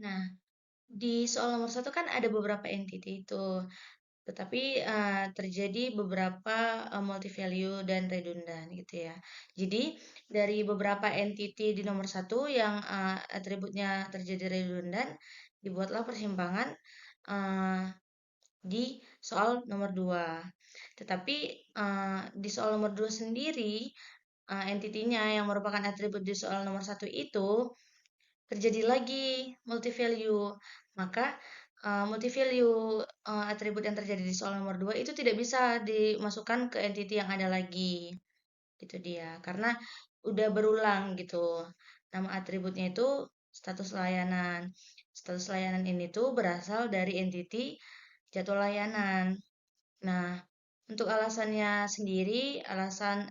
Nah, di soal nomor satu kan ada beberapa entity itu, tetapi terjadi beberapa multi value dan redundan gitu ya. Jadi dari beberapa entity di nomor satu yang atributnya terjadi redundan, dibuatlah persimpangan uh, di soal nomor 2. Tetapi di soal nomor 2 sendiri, entitinya yang merupakan atribut di soal nomor satu itu terjadi lagi multi value. Maka multi value atribut yang terjadi di soal nomor 2 itu tidak bisa dimasukkan ke entity yang ada lagi. Gitu dia. Karena udah berulang gitu. Nama atributnya itu status layanan. Status layanan ini tuh berasal dari entity jadwal layanan. Nah, untuk alasannya sendiri, alasan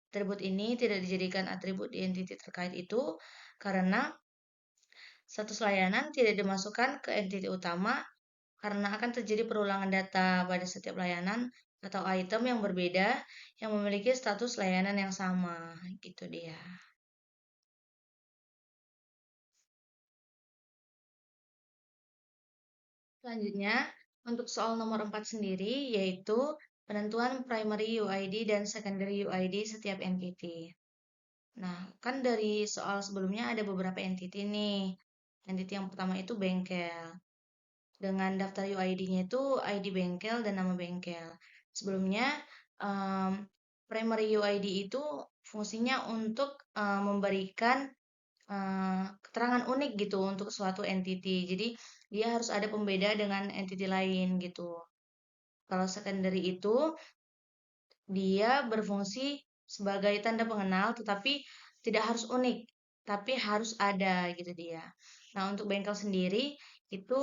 atribut ini tidak dijadikan atribut di entity terkait itu karena status layanan tidak dimasukkan ke entity utama karena akan terjadi perulangan data pada setiap layanan atau item yang berbeda yang memiliki status layanan yang sama. Gitu dia. Selanjutnya, untuk soal nomor 4 sendiri, yaitu penentuan primary UID dan secondary UID setiap entity. Nah, kan dari soal sebelumnya ada beberapa entity nih. Entity yang pertama itu bengkel. Dengan daftar UID-nya itu ID bengkel dan nama bengkel. Sebelumnya, em, primary UID itu fungsinya untuk memberikan keterangan unik gitu untuk suatu entity. Jadi, dia harus ada pembeda dengan entity lain gitu. Kalau secondary itu dia berfungsi sebagai tanda pengenal tetapi tidak harus unik, tapi harus ada gitu dia. Nah, untuk bengkel sendiri itu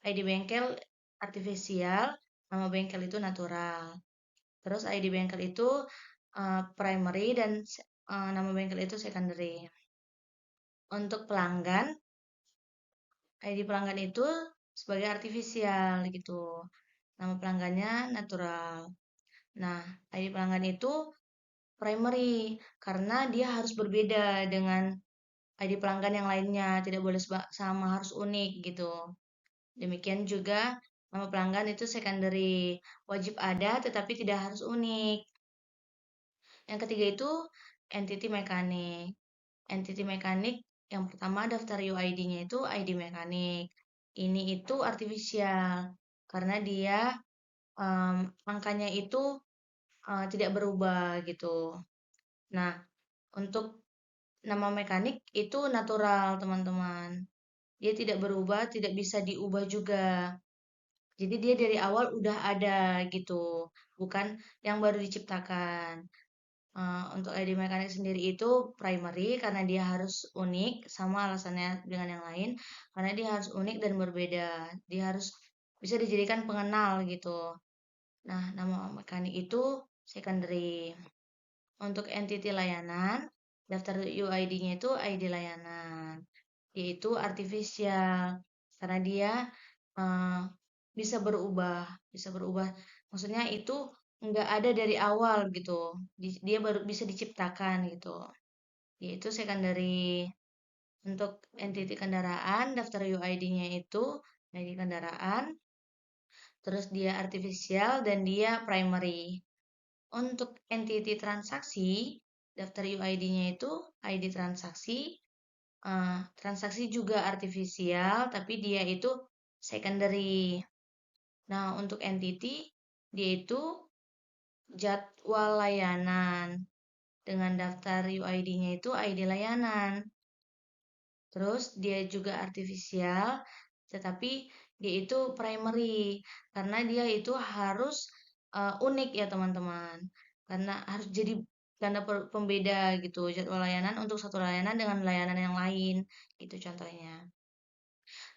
ID bengkel artifisial, nama bengkel itu natural. Terus ID bengkel itu primary dan nama bengkel itu secondary. Untuk pelanggan, ID pelanggan itu sebagai artifisial gitu. Nama pelanggannya natural. Nah, ID pelanggan itu primary karena dia harus berbeda dengan ID pelanggan yang lainnya, tidak boleh sama, harus unik gitu. Demikian juga nama pelanggan itu secondary, wajib ada tetapi tidak harus unik. Yang ketiga itu entity mekanik. Entity mekanik yang pertama daftar UID-nya itu ID mekanik. Ini itu artifisial karena dia angkanya itu tidak berubah gitu. Nah, untuk nama mekanik itu natural, teman-teman. Dia tidak berubah, tidak bisa diubah juga. Jadi dia dari awal udah ada gitu, bukan yang baru diciptakan. Untuk ID mekanik sendiri itu primary karena dia harus unik, sama alasannya dengan yang lain, karena dia harus unik dan berbeda. Dia harus bisa dijadikan pengenal gitu. Nah, nama mekanik itu secondary. Untuk entity layanan, daftar UID-nya itu ID layanan, yaitu artifisial, karena dia eh, bisa berubah, bisa berubah. Maksudnya itu nggak ada dari awal gitu, dia baru bisa diciptakan gitu, yaitu secondary. Untuk entity kendaraan, daftar UID-nya itu ID kendaraan, terus dia artifisial dan dia primary. Untuk entity transaksi, daftar UID-nya itu ID transaksi. Transaksi juga artifisial, tapi dia itu secondary. Nah, untuk entity, dia itu jadwal layanan. Dengan daftar UID-nya itu ID layanan. Terus dia juga artifisial, tetapi dia itu primary. Karena dia itu harus unik ya teman-teman. Karena harus jadi tanda pembeda gitu jadwal layanan untuk satu layanan dengan layanan yang lain gitu contohnya.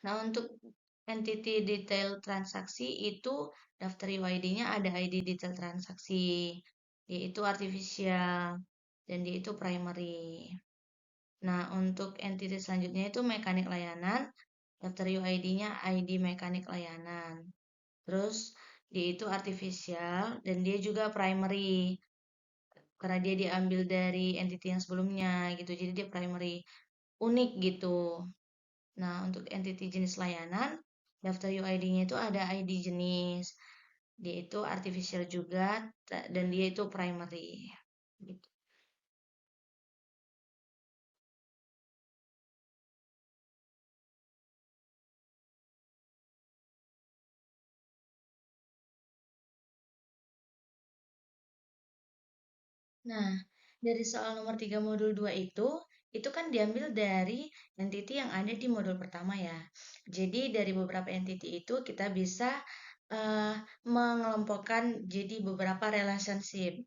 Nah, untuk entity detail transaksi itu daftar UID-nya ada ID detail transaksi, yaitu artifisial dan dia itu primary. Nah, untuk entity selanjutnya itu mekanik layanan, daftar UID-nya ID mekanik layanan. Terus dia itu artifisial dan dia juga primary karena dia diambil dari entity yang sebelumnya gitu. Jadi dia primary, unik gitu. Nah, untuk entity jenis layanan, daftar UID-nya itu ada ID jenis. Dia itu artificial juga, dan dia itu primary. Gitu. Nah, dari soal nomor 3 modul 2 itu kan diambil dari entity yang ada di modul pertama ya. Jadi dari beberapa entity itu kita bisa eh, mengelompokkan jadi beberapa relationship.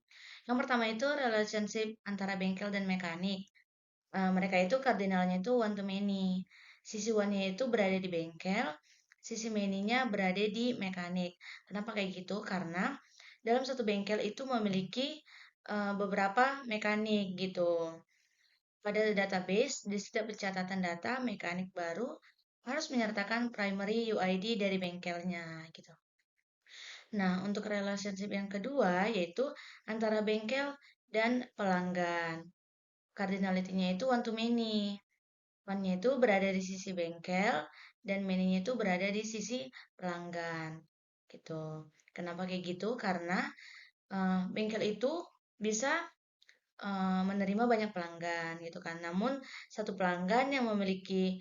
Yang pertama itu relationship antara bengkel dan mekanik. Mereka itu kardinalnya itu one to many. Sisi one-nya itu berada di bengkel, sisi many-nya berada di mekanik. Kenapa kayak gitu? Karena dalam satu bengkel itu memiliki beberapa mekanik gitu. Pada database, di setiap pencatatan data mekanik baru harus menyertakan primary UID dari bengkelnya gitu. Nah, untuk relationship yang kedua yaitu antara bengkel dan pelanggan. Cardinality-nya itu one to many. One-nya itu berada di sisi bengkel dan many-nya itu berada di sisi pelanggan. Gitu. Kenapa kayak gitu? Karena bengkel itu bisa menerima banyak pelanggan gitu kan. Namun satu pelanggan yang memiliki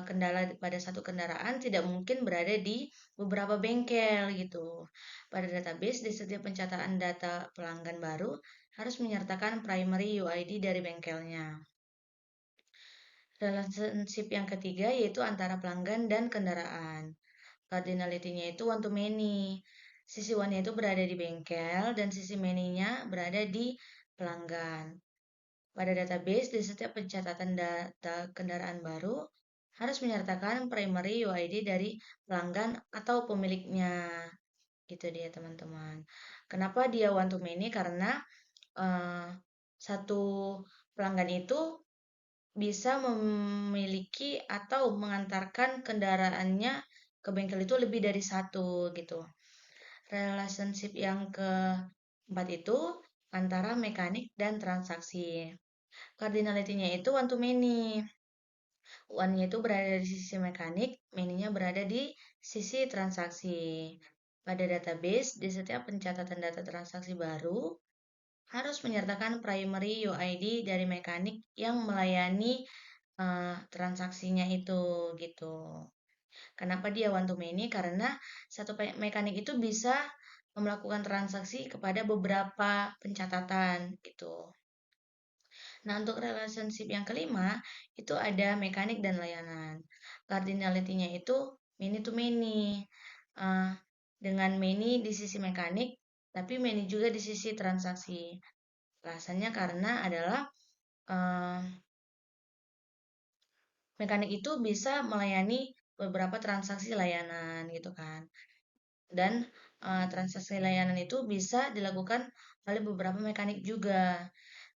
kendala pada satu kendaraan tidak mungkin berada di beberapa bengkel gitu. Pada database di setiap pencatatan data pelanggan baru harus menyertakan primary UID dari bengkelnya. Relationship yang ketiga yaitu antara pelanggan dan kendaraan. Cardinality-nya itu one to many. Sisi one-nya itu berada di bengkel dan sisi many-nya berada di pelanggan. Pada database, di setiap pencatatan data kendaraan baru harus menyertakan primary UID dari pelanggan atau pemiliknya. Gitu dia teman-teman. Kenapa dia one to many? Karena uh, satu pelanggan itu bisa memiliki atau mengantarkan kendaraannya ke bengkel itu lebih dari satu gitu. Relationship yang keempat itu antara mekanik dan transaksi. Cardinality-nya itu one to many. One-nya itu berada di sisi mekanik, many-nya berada di sisi transaksi. Pada database, di setiap pencatatan data transaksi baru, harus menyertakan primary UID dari mekanik yang melayani transaksinya itu gitu. Kenapa dia one to many? Karena satu mekanik itu bisa melakukan transaksi kepada beberapa pencatatan gitu. Nah, untuk relationship yang kelima itu ada mekanik dan layanan. Cardinality-nya itu many to many. Dengan many di sisi mekanik, tapi many juga di sisi transaksi. Alasannya karena adalah mekanik itu bisa melayani beberapa transaksi layanan gitu kan. Dan transaksi layanan itu bisa dilakukan oleh beberapa mekanik juga.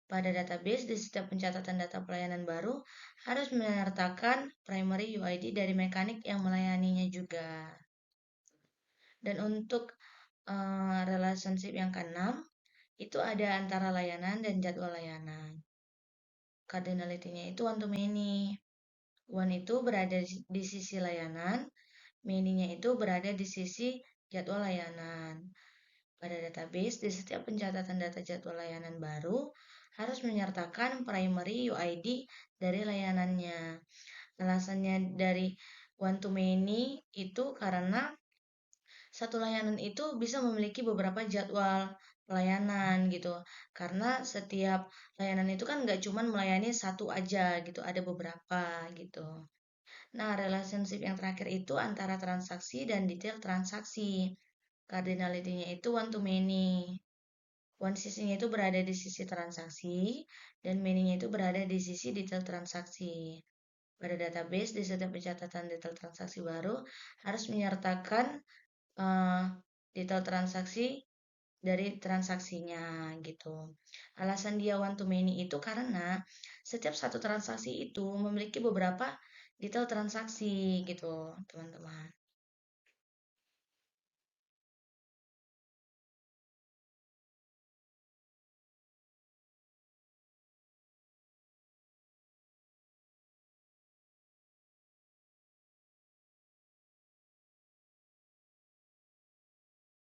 Pada database di setiap pencatatan data pelayanan baru harus menyertakan primary UID dari mekanik yang melayaninya juga. Dan untuk relationship yang keenam itu ada antara layanan dan jadwal layanan. Cardinality-nya itu one to many. One itu berada di sisi layanan, many-nya itu berada di sisi jadwal layanan. Pada database, di setiap pencatatan data jadwal layanan baru harus menyertakan primary UID dari layanannya. Alasannya dari one to many itu karena satu layanan itu bisa memiliki beberapa jadwal pelayanan gitu. Karena setiap layanan itu kan nggak cuma melayani satu aja gitu, ada beberapa gitu. Nah, relationship yang terakhir itu antara transaksi dan detail transaksi. Cardinality-nya itu one to many. One sisinya itu berada di sisi transaksi, dan many-nya itu berada di sisi detail transaksi. Pada database, di setiap pencatatan detail transaksi baru, harus menyertakan detail transaksi dari transaksinya gitu. Alasan dia one to many itu karena setiap satu transaksi itu memiliki beberapa detail transaksi gitu, teman-teman.